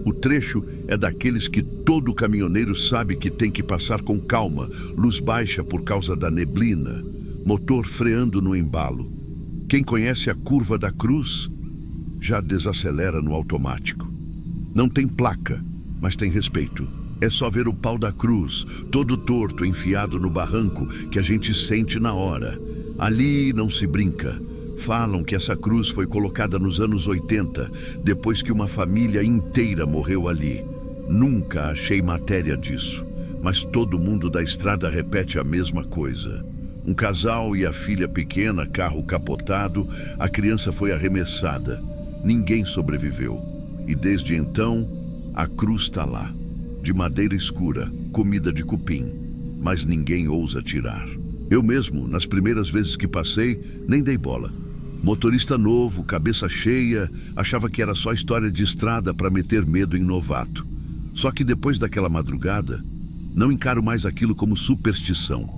O trecho é daqueles que todo caminhoneiro sabe que tem que passar com calma, luz baixa por causa da neblina, motor freando no embalo. Quem conhece a curva da Cruz já desacelera no automático. Não tem placa, mas tem respeito. É só ver o pau da cruz, todo torto, enfiado no barranco, que a gente sente na hora. Ali não se brinca. Falam que essa cruz foi colocada nos anos 80, depois que uma família inteira morreu ali. Nunca achei matéria disso, mas todo mundo da estrada repete a mesma coisa. Um casal e a filha pequena, carro capotado, a criança foi arremessada. Ninguém sobreviveu. E desde então, a cruz está lá. De madeira escura, comida de cupim, mas ninguém ousa tirar. Eu mesmo, nas primeiras vezes que passei, nem dei bola. Motorista novo, cabeça cheia, achava que era só história de estrada para meter medo em novato. Só que depois daquela madrugada, não encaro mais aquilo como superstição.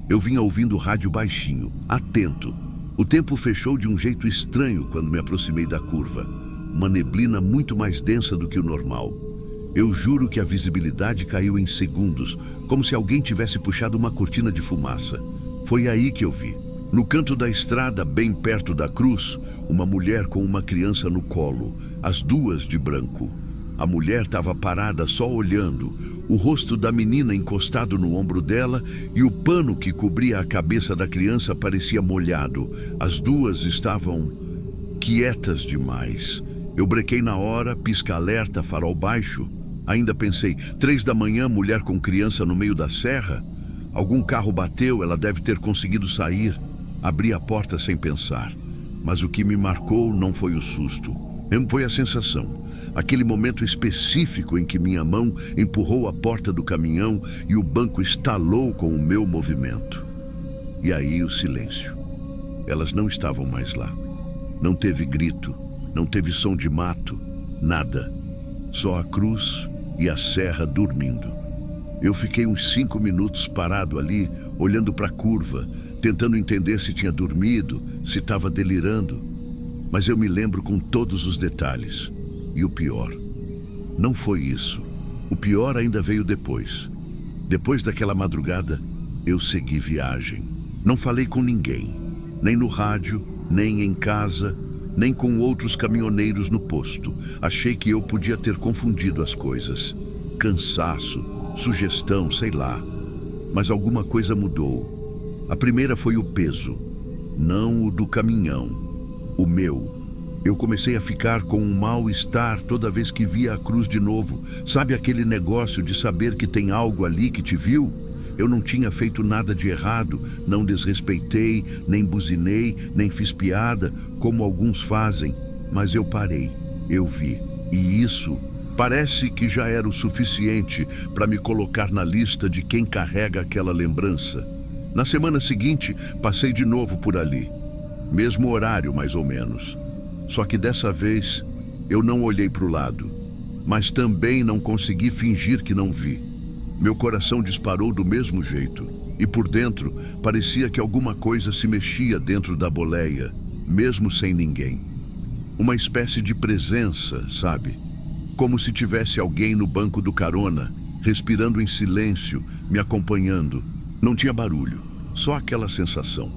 Eu vinha ouvindo o rádio baixinho, atento. O tempo fechou de um jeito estranho quando me aproximei da curva. Uma neblina muito mais densa do que o normal. Eu juro que a visibilidade caiu em segundos, como se alguém tivesse puxado uma cortina de fumaça. Foi aí que eu vi. No canto da estrada, bem perto da cruz, uma mulher com uma criança no colo, as duas de branco. A mulher estava parada só olhando, o rosto da menina encostado no ombro dela e o pano que cobria a cabeça da criança parecia molhado. As duas estavam quietas demais. Eu brequei na hora, pisca-alerta, farol baixo. Ainda pensei, 3 da manhã, mulher com criança no meio da serra? Algum carro bateu, ela deve ter conseguido sair. Abri a porta sem pensar. Mas o que me marcou não foi o susto. Foi a sensação. Aquele momento específico em que minha mão empurrou a porta do caminhão e o banco estalou com o meu movimento. E aí o silêncio. Elas não estavam mais lá. Não teve grito, não teve som de mato, nada. Só a cruz e a serra dormindo. Eu fiquei uns 5 minutos parado ali, olhando para a curva, tentando entender se tinha dormido, se estava delirando. Mas eu me lembro com todos os detalhes. E o pior, não foi isso. O pior ainda veio depois. Depois daquela madrugada, eu segui viagem. Não falei com ninguém, nem no rádio, nem em casa, nem com outros caminhoneiros no posto. Achei que eu podia ter confundido as coisas. Cansaço, sugestão, sei lá. Mas alguma coisa mudou. A primeira foi o peso, não o do caminhão, o meu. Eu comecei a ficar com um mal-estar toda vez que via a cruz de novo. Sabe aquele negócio de saber que tem algo ali que te viu? Eu não tinha feito nada de errado, não desrespeitei, nem buzinei, nem fiz piada, como alguns fazem. Mas eu parei, eu vi. E isso parece que já era o suficiente para me colocar na lista de quem carrega aquela lembrança. Na semana seguinte, passei de novo por ali. Mesmo horário, mais ou menos. Só que dessa vez, eu não olhei para o lado. Mas também não consegui fingir que não vi. Meu coração disparou do mesmo jeito. E por dentro, parecia que alguma coisa se mexia dentro da boleia, mesmo sem ninguém. Uma espécie de presença, sabe? como se tivesse alguém no banco do carona, respirando em silêncio, me acompanhando. Não tinha barulho, só aquela sensação.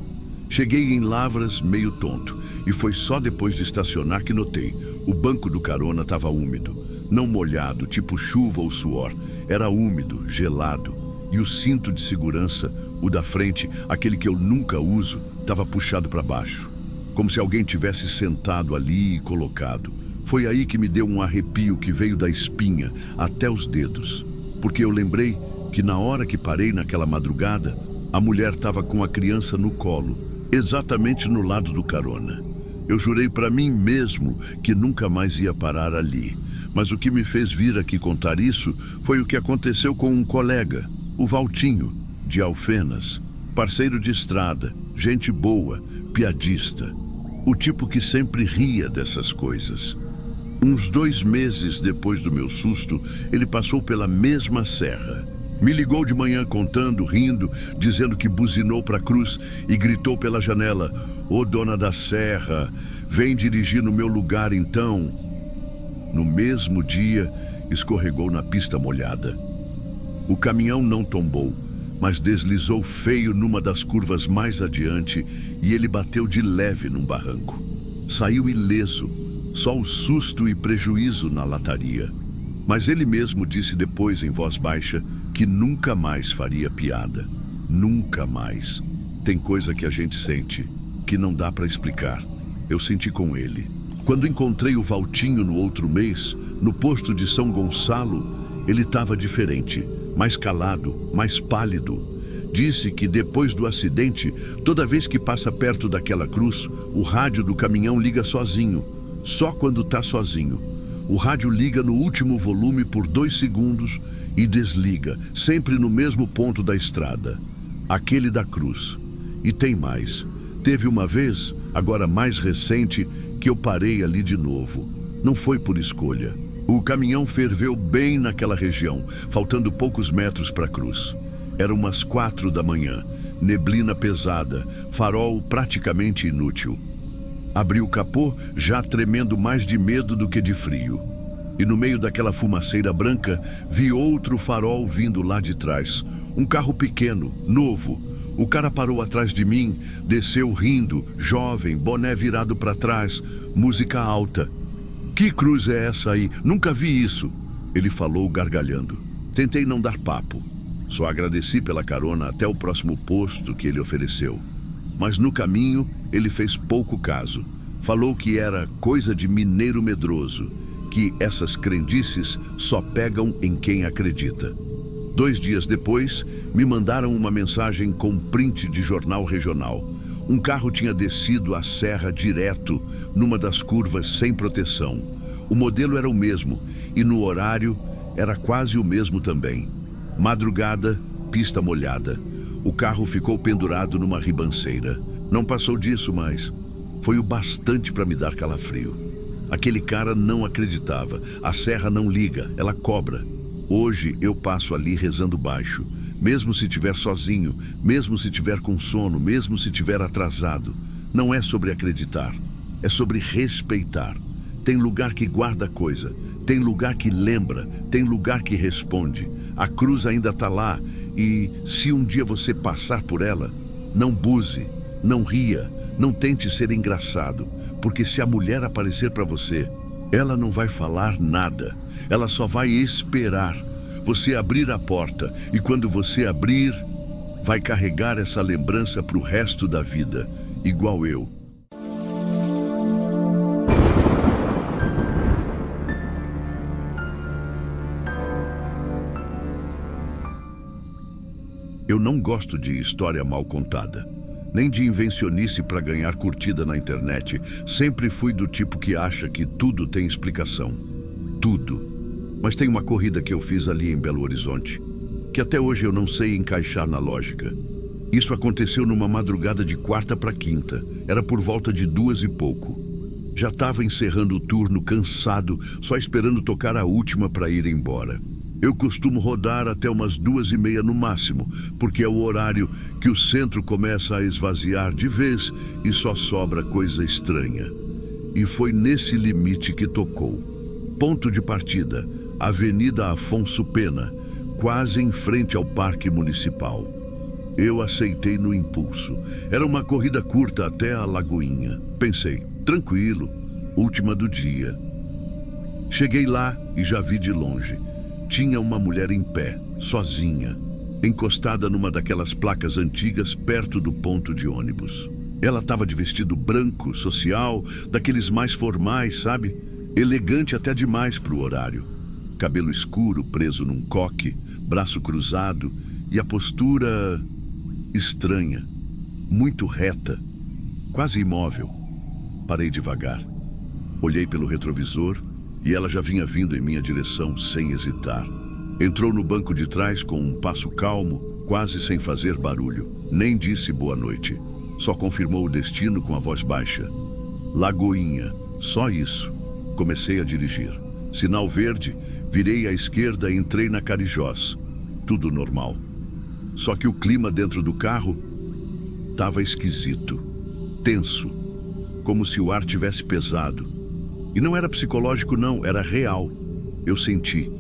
Cheguei em Lavras meio tonto, e foi só depois de estacionar que notei. O banco do carona estava úmido, não molhado, tipo chuva ou suor. Era úmido, gelado. E o cinto de segurança, o da frente, aquele que eu nunca uso, estava puxado para baixo. Como se alguém tivesse sentado ali e colocado. Foi aí que me deu um arrepio que veio da espinha até os dedos. Porque eu lembrei que na hora que parei naquela madrugada, a mulher estava com a criança no colo, exatamente no lado do carona. Eu jurei para mim mesmo que nunca mais ia parar ali. Mas o que me fez vir aqui contar isso foi o que aconteceu com um colega, o Valtinho, de Alfenas, parceiro de estrada, gente boa, piadista, o tipo que sempre ria dessas coisas. Uns 2 meses depois do meu susto, ele passou pela mesma serra. Me ligou de manhã contando, rindo, dizendo que buzinou para a cruz e gritou pela janela: "Ô dona da serra, vem dirigir no meu lugar então." No mesmo dia, escorregou na pista molhada. O caminhão não tombou, mas deslizou feio numa das curvas mais adiante e ele bateu de leve num barranco. Saiu ileso, só o susto e prejuízo na lataria. Mas ele mesmo disse depois em voz baixa que nunca mais faria piada. Nunca mais. Tem coisa que a gente sente, que não dá para explicar. Eu senti com ele. Quando encontrei o Valtinho no outro mês, no posto de São Gonçalo, ele estava diferente, mais calado, mais pálido. Disse que depois do acidente, toda vez que passa perto daquela cruz, o rádio do caminhão liga sozinho, só quando está sozinho. O rádio liga no último volume por 2 segundos e desliga, sempre no mesmo ponto da estrada, aquele da cruz. E tem mais. Teve uma vez, agora mais recente, que eu parei ali de novo. Não foi por escolha. O caminhão ferveu bem naquela região, faltando poucos metros para a cruz. Eram umas 4 da manhã, neblina pesada, farol praticamente inútil. Abri o capô, já tremendo mais de medo do que de frio. E no meio daquela fumaceira branca, vi outro farol vindo lá de trás. Um carro pequeno, novo. O cara parou atrás de mim, desceu rindo, jovem, boné virado para trás, música alta. "Que cruz é essa aí? Nunca vi isso." Ele falou gargalhando. Tentei não dar papo. Só agradeci pela carona até o próximo posto que ele ofereceu. Mas no caminho, ele fez pouco caso. Falou que era coisa de mineiro medroso, que essas crendices só pegam em quem acredita. 2 dias depois, me mandaram uma mensagem com print de jornal regional. Um carro tinha descido a serra direto, numa das curvas sem proteção. O modelo era o mesmo, e no horário era quase o mesmo também. Madrugada, pista molhada. O carro ficou pendurado numa ribanceira. Não passou disso, mas foi o bastante para me dar calafrio. Aquele cara não acreditava. A serra não liga, ela cobra. Hoje eu passo ali rezando baixo, mesmo se estiver sozinho, mesmo se estiver com sono, mesmo se estiver atrasado. Não é sobre acreditar, é sobre respeitar. Tem lugar que guarda coisa, tem lugar que lembra, tem lugar que responde. A cruz ainda está lá e, se um dia você passar por ela, não buze, não ria, não tente ser engraçado, porque se a mulher aparecer para você, ela não vai falar nada, ela só vai esperar você abrir a porta e quando você abrir, vai carregar essa lembrança para o resto da vida, igual eu. Eu não gosto de história mal contada, nem de invencionice para ganhar curtida na internet. Sempre fui do tipo que acha que tudo tem explicação. Tudo. Mas tem uma corrida que eu fiz ali em Belo Horizonte, que até hoje eu não sei encaixar na lógica. Isso aconteceu numa madrugada de quarta para quinta. Era por volta de 2 e pouco. Já estava encerrando o turno, cansado, só esperando tocar a última para ir embora. Eu costumo rodar até umas 2h30 no máximo, porque é o horário que o centro começa a esvaziar de vez e só sobra coisa estranha. E foi nesse limite que tocou. Ponto de partida, Avenida Afonso Pena, quase em frente ao Parque Municipal. Eu aceitei no impulso. Era uma corrida curta até a Lagoinha. Pensei, tranquilo, última do dia. Cheguei lá e já vi de longe. Tinha uma mulher em pé, sozinha, encostada numa daquelas placas antigas perto do ponto de ônibus. Ela estava de vestido branco, social, daqueles mais formais, sabe? Elegante até demais para o horário. Cabelo escuro preso num coque, braço cruzado e a postura estranha, muito reta, quase imóvel. Parei devagar. Olhei pelo retrovisor e ela já vinha vindo em minha direção sem hesitar. Entrou no banco de trás com um passo calmo, quase sem fazer barulho. Nem disse boa noite. Só confirmou o destino com a voz baixa. Lagoinha, só isso. Comecei a dirigir. Sinal verde, virei à esquerda e entrei na Carijós. Tudo normal. Só que o clima dentro do carro estava esquisito, tenso, como se o ar tivesse pesado. E não era psicológico não, era real. Eu senti.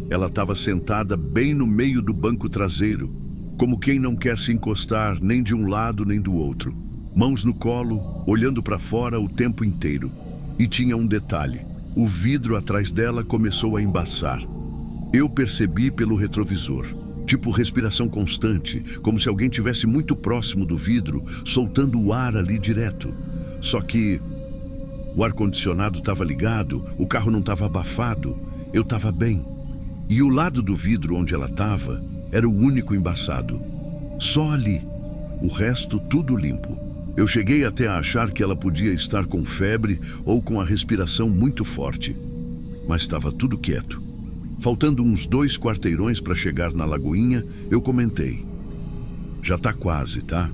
Ela estava sentada bem no meio do banco traseiro, como quem não quer se encostar nem de um lado nem do outro. Mãos no colo, olhando para fora o tempo inteiro. E tinha um detalhe. O vidro atrás dela começou a embaçar. Eu percebi pelo retrovisor. Tipo respiração constante, como se alguém tivesse muito próximo do vidro, soltando o ar ali direto. Só que o ar-condicionado estava ligado, o carro não estava abafado, eu estava bem. E o lado do vidro onde ela estava era o único embaçado. Só ali. O resto tudo limpo. Eu cheguei até a achar que ela podia estar com febre ou com a respiração muito forte. Mas estava tudo quieto. Faltando uns 2 quarteirões para chegar na Lagoinha, eu comentei. Já tá quase, tá?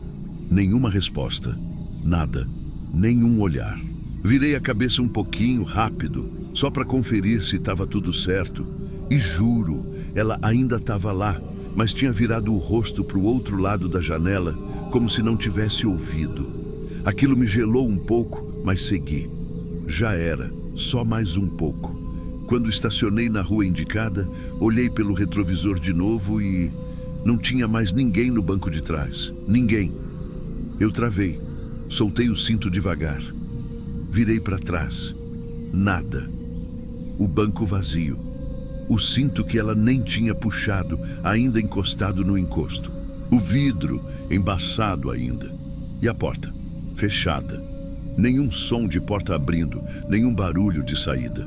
Nenhuma resposta. Nada. Nenhum olhar. Virei a cabeça um pouquinho, rápido, só para conferir se estava tudo certo. E juro, ela ainda estava lá, mas tinha virado o rosto para o outro lado da janela, como se não tivesse ouvido. Aquilo me gelou um pouco, mas segui. Já era, só mais um pouco. Quando estacionei na rua indicada, olhei pelo retrovisor de novo e não tinha mais ninguém no banco de trás. Ninguém. Eu travei, soltei o cinto devagar. Virei para trás. Nada. O banco vazio. O cinto que ela nem tinha puxado, ainda encostado no encosto. O vidro, embaçado ainda. E a porta, fechada. Nenhum som de porta abrindo, nenhum barulho de saída.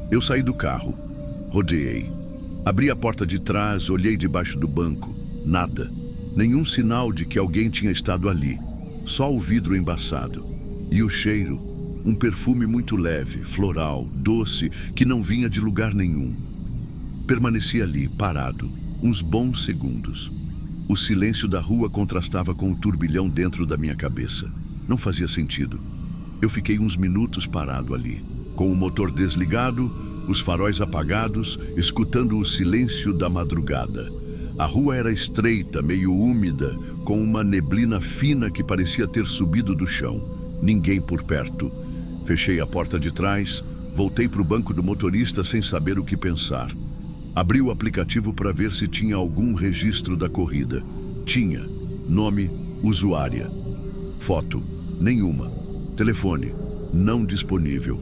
Eu saí do carro, rodeei. Abri a porta de trás, olhei debaixo do banco. Nada. Nenhum sinal de que alguém tinha estado ali. Só o vidro embaçado. E o cheiro, um perfume muito leve, floral, doce, que não vinha de lugar nenhum. Permaneci ali, parado, uns bons segundos. O silêncio da rua contrastava com o turbilhão dentro da minha cabeça. Não fazia sentido. Eu fiquei uns minutos parado ali, com o motor desligado, os faróis apagados, escutando o silêncio da madrugada. A rua era estreita, meio úmida, com uma neblina fina que parecia ter subido do chão. Ninguém por perto. Fechei a porta de trás, voltei para o banco do motorista sem saber o que pensar. Abri o aplicativo para ver se tinha algum registro da corrida. Tinha. Nome, usuária. Foto, nenhuma. Telefone, não disponível.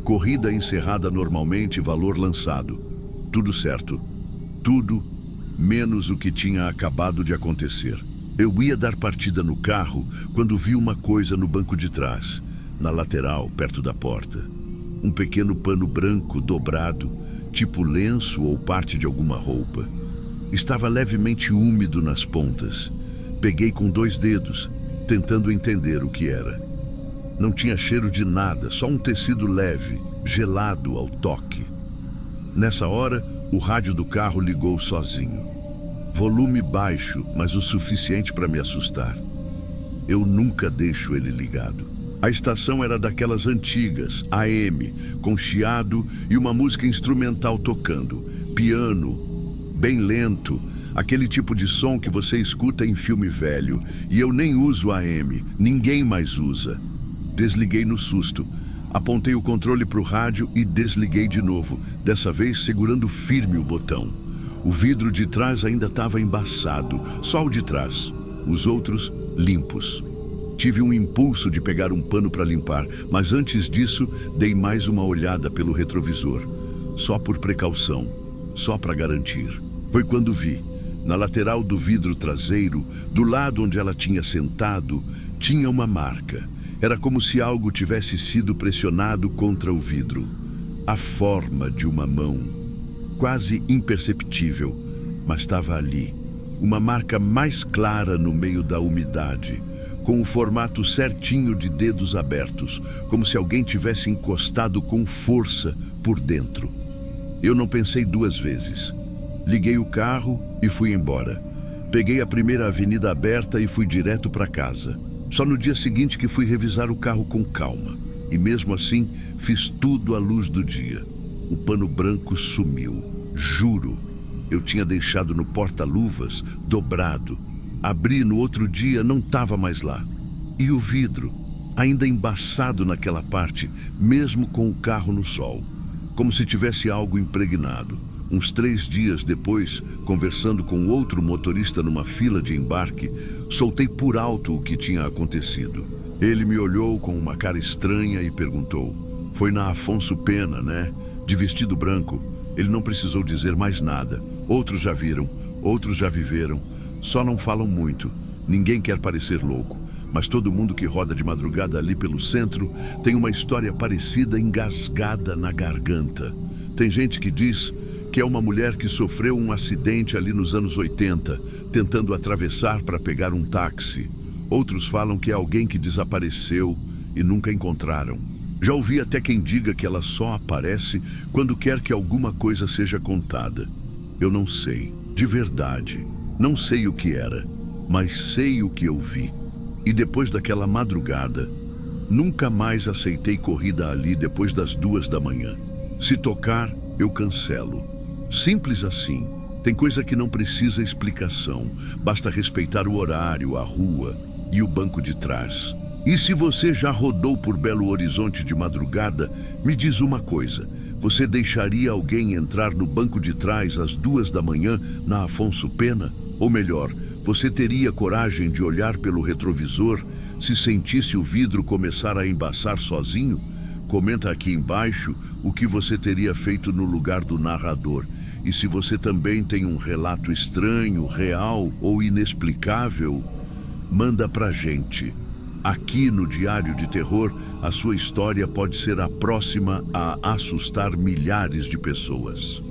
Corrida encerrada normalmente, valor lançado. Tudo certo. Tudo, menos o que tinha acabado de acontecer. Eu ia dar partida no carro quando vi uma coisa no banco de trás, na lateral, perto da porta. Um pequeno pano branco dobrado, tipo lenço ou parte de alguma roupa. Estava levemente úmido nas pontas. Peguei com 2 dedos, tentando entender o que era. Não tinha cheiro de nada, só um tecido leve, gelado ao toque. Nessa hora, o rádio do carro ligou sozinho. Volume baixo, mas o suficiente para me assustar. Eu nunca deixo ele ligado. A estação era daquelas antigas, AM, com chiado e uma música instrumental tocando. Piano, bem lento, aquele tipo de som que você escuta em filme velho. E eu nem uso AM, ninguém mais usa. Desliguei no susto. Apontei o controle para o rádio e desliguei de novo, dessa vez segurando firme o botão. O vidro de trás ainda estava embaçado, só o de trás. Os outros, limpos. Tive um impulso de pegar um pano para limpar, mas antes disso, dei mais uma olhada pelo retrovisor. Só por precaução, só para garantir. Foi quando vi, na lateral do vidro traseiro, do lado onde ela tinha sentado, tinha uma marca. Era como se algo tivesse sido pressionado contra o vidro. A forma de uma mão, quase imperceptível, mas estava ali. Uma marca mais clara no meio da umidade, com o formato certinho de dedos abertos, como se alguém tivesse encostado com força por dentro. Eu não pensei duas vezes. Liguei o carro e fui embora. Peguei a primeira avenida aberta e fui direto para casa. Só no dia seguinte que fui revisar o carro com calma. E mesmo assim, fiz tudo à luz do dia. O pano branco sumiu. Juro. Eu tinha deixado no porta-luvas, dobrado. Abri no outro dia, não estava mais lá. E o vidro, ainda embaçado naquela parte, mesmo com o carro no sol. Como se tivesse algo impregnado. Uns 3 dias depois, conversando com outro motorista numa fila de embarque, soltei por alto o que tinha acontecido. Ele me olhou com uma cara estranha e perguntou: "Foi na Afonso Pena, né? De vestido branco." Ele não precisou dizer mais nada. Outros já viram, outros já viveram. Só não falam muito. Ninguém quer parecer louco. Mas todo mundo que roda de madrugada ali pelo centro tem uma história parecida engasgada na garganta. Tem gente que diz que é uma mulher que sofreu um acidente ali nos anos 80, tentando atravessar para pegar um táxi. Outros falam que é alguém que desapareceu e nunca encontraram. Já ouvi até quem diga que ela só aparece quando quer que alguma coisa seja contada. Eu não sei, de verdade. Não sei o que era, mas sei o que eu vi. E depois daquela madrugada, nunca mais aceitei corrida ali depois das 2 da manhã. Se tocar, eu cancelo. Simples assim. Tem coisa que não precisa explicação. Basta respeitar o horário, a rua e o banco de trás. E se você já rodou por Belo Horizonte de madrugada, me diz uma coisa. Você deixaria alguém entrar no banco de trás às 2 da manhã na Afonso Pena? Ou melhor, você teria coragem de olhar pelo retrovisor se sentisse o vidro começar a embaçar sozinho? Comenta aqui embaixo o que você teria feito no lugar do narrador. E se você também tem um relato estranho, real ou inexplicável, manda pra gente. Aqui no Diário de Terror, a sua história pode ser a próxima a assustar milhares de pessoas.